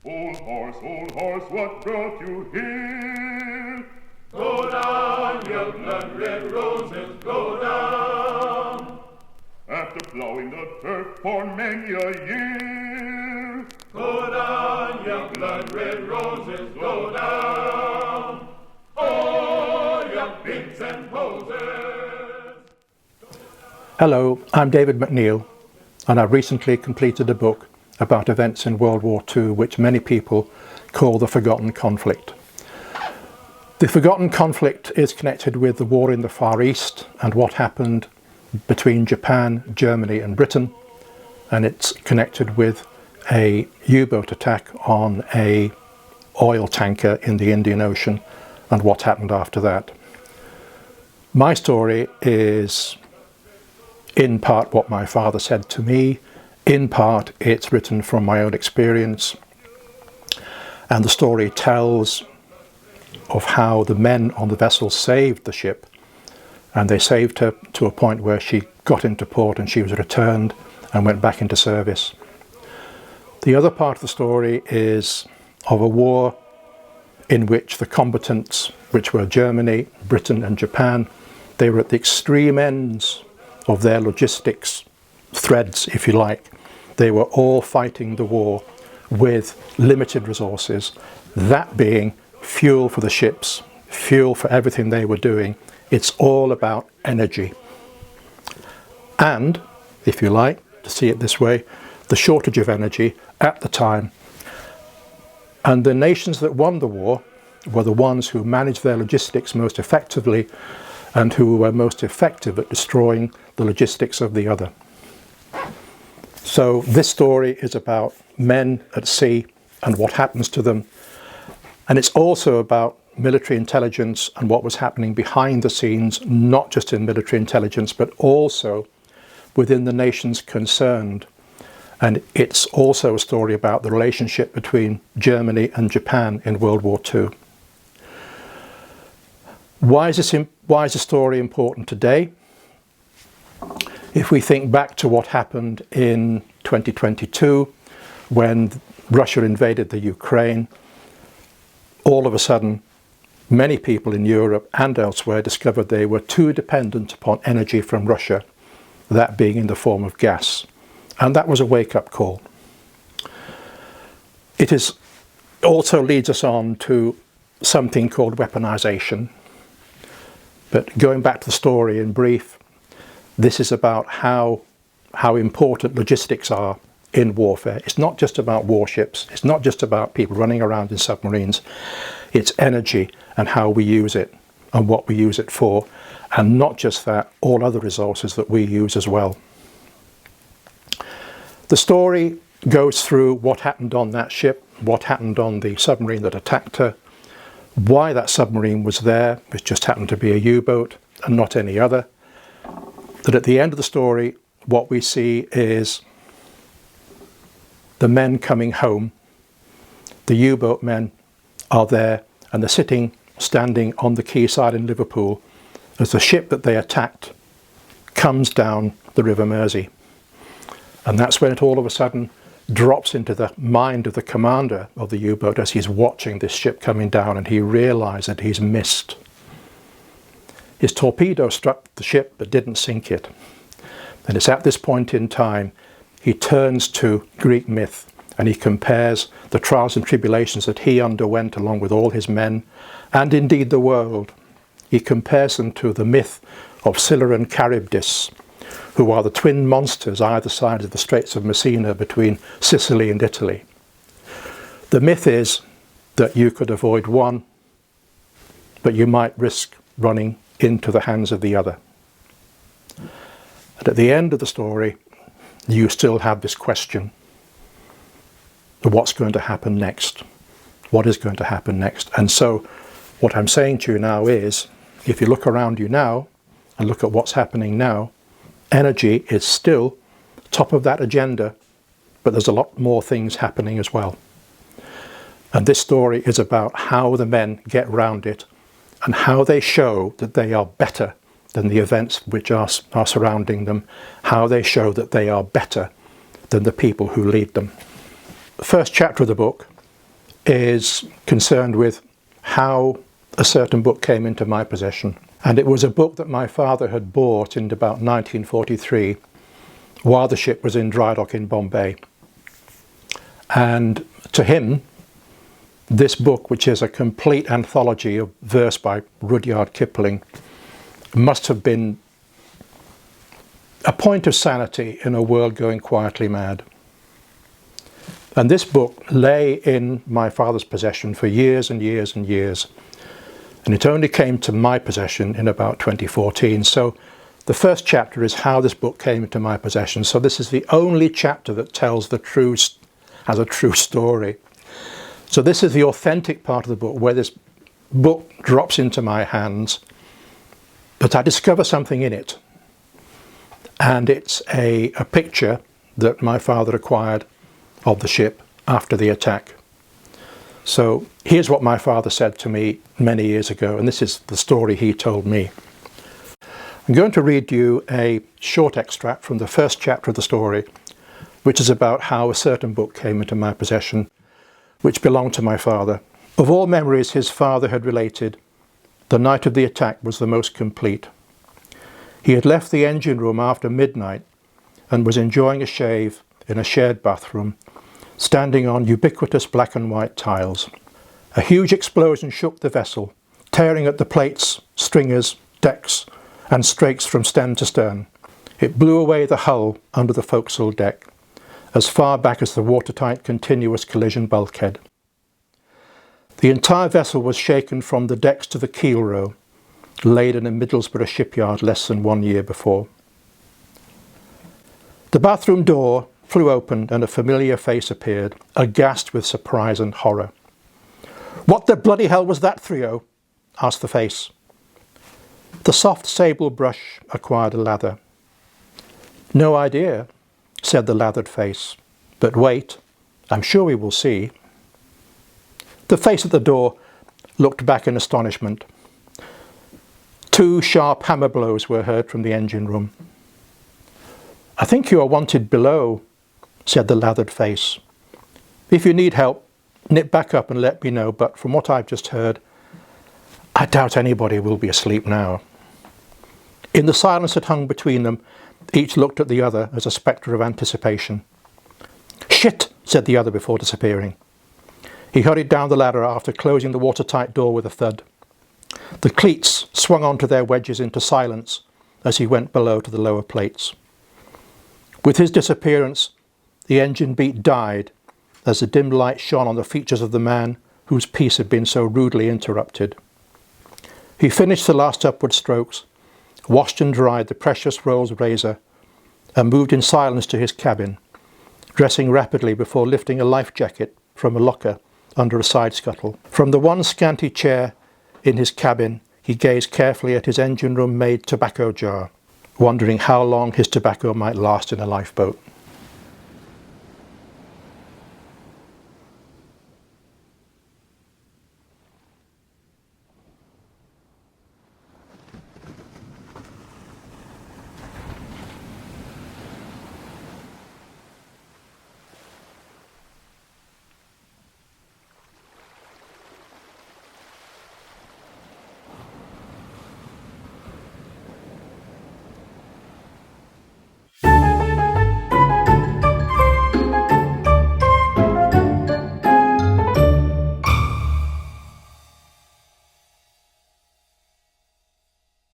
Old horse, what brought you here? Go down, your blood red roses, go down. After plowing the turf for many a year, go down, your blood red roses, go down. Oh, your pigs and posers. Hello, I'm David McNeil, and I've recently completed a book about events in World War II which many people call the Forgotten Conflict. The Forgotten Conflict is connected with the war in the Far East and what happened between Japan, Germany and Britain, and it's connected with a U-boat attack on a oil tanker in the Indian Ocean and what happened after that. My story is in part what my father said to me, in part it's written from my own experience, and the story tells of how the men on the vessel saved the ship, and they saved her to a point where she got into port and she was returned and went back into service. The other part of the story is of a war in which the combatants, which were Germany, Britain and Japan, they were at the extreme ends of their logistics threads, if you like. They were all fighting the war with limited resources, that being fuel for the ships, fuel for everything they were doing. It's all about energy. And, if you like, to see it this way, the shortage of energy at the time. And the nations that won the war were the ones who managed their logistics most effectively and who were most effective at destroying the logistics of the other. So this story is about men at sea and what happens to them. And it's also about military intelligence and what was happening behind the scenes, not just in military intelligence, but also within the nations concerned. And it's also a story about the relationship between Germany and Japan in World War II. Why is the story important today? If we think back to what happened in 2022, when Russia invaded the Ukraine, all of a sudden, many people in Europe and elsewhere discovered they were too dependent upon energy from Russia, that being in the form of gas. And that was a wake-up call. It also leads us on to something called weaponization. But going back to the story in brief, this is about how important logistics are in warfare. It's not just about warships. It's not just about people running around in submarines. It's energy and how we use it and what we use it for. And not just that, all other resources that we use as well. The story goes through what happened on that ship, what happened on the submarine that attacked her, why that submarine was there, which just happened to be a U-boat and not any other. That at the end of the story, what we see is the men coming home. The U-boat men are there and they're standing on the quayside in Liverpool as the ship that they attacked comes down the River Mersey. And that's when it all of a sudden drops into the mind of the commander of the U-boat as he's watching this ship coming down, and he realizes that he's missed. His torpedo struck the ship but didn't sink it. And it's at this point in time he turns to Greek myth and he compares the trials and tribulations that he underwent along with all his men, and indeed the world. He compares them to the myth of Scylla and Charybdis, who are the twin monsters either side of the Straits of Messina between Sicily and Italy. The myth is that you could avoid one, but you might risk running into the hands of the other. And at the end of the story, you still have this question of what's going to happen next. What is going to happen next? And so what I'm saying to you now is, if you look around you now and look at what's happening now, energy is still top of that agenda, but there's a lot more things happening as well. And this story is about how the men get round it and how they show that they are better than the events which are surrounding them, how they show that they are better than the people who lead them. The first chapter of the book is concerned with how a certain book came into my possession. And it was a book that my father had bought in about 1943 while the ship was in dry dock in Bombay. And to him, this book, which is a complete anthology of verse by Rudyard Kipling, must have been a point of sanity in a world going quietly mad. And this book lay in my father's possession for years and years and years. And it only came to my possession in about 2014. So the first chapter is how this book came into my possession. So this is the only chapter that tells has a true story. So this is the authentic part of the book, where this book drops into my hands, but I discover something in it. And it's a picture that my father acquired of the ship after the attack. So here's what my father said to me many years ago, and this is the story he told me. I'm going to read you a short extract from the first chapter of the story, which is about how a certain book came into my possession, which belonged to my father. Of all memories his father had related, the night of the attack was the most complete. He had left the engine room after midnight and was enjoying a shave in a shared bathroom, standing on ubiquitous black and white tiles. A huge explosion shook the vessel, tearing at the plates, stringers, decks, and strakes from stem to stern. It blew away the hull under the forecastle deck, as far back as the watertight continuous collision bulkhead. The entire vessel was shaken from the decks to the keel row, laden in Middlesbrough shipyard less than 1 year before. The bathroom door flew open and a familiar face appeared, aghast with surprise and horror. "What the bloody hell was that, Theo?" asked the face. The soft sable brush acquired a lather. "No idea," said the lathered face. "But wait, I'm sure we will see." The face at the door looked back in astonishment. 2 sharp hammer blows were heard from the engine room. "I think you are wanted below," said the lathered face. "If you need help, nip back up and let me know, but from what I've just heard, I doubt anybody will be asleep now." In the silence that hung between them, each looked at the other as a spectre of anticipation. "Shit!" said the other before disappearing. He hurried down the ladder after closing the watertight door with a thud. The cleats swung onto their wedges into silence as he went below to the lower plates. With his disappearance, the engine beat died as the dim light shone on the features of the man whose peace had been so rudely interrupted. He finished the last upward strokes, washed and dried the precious Rolls razor, and moved in silence to his cabin, dressing rapidly before lifting a life jacket from a locker under a side scuttle. From the one scanty chair in his cabin, he gazed carefully at his engine room made tobacco jar, wondering how long his tobacco might last in a lifeboat.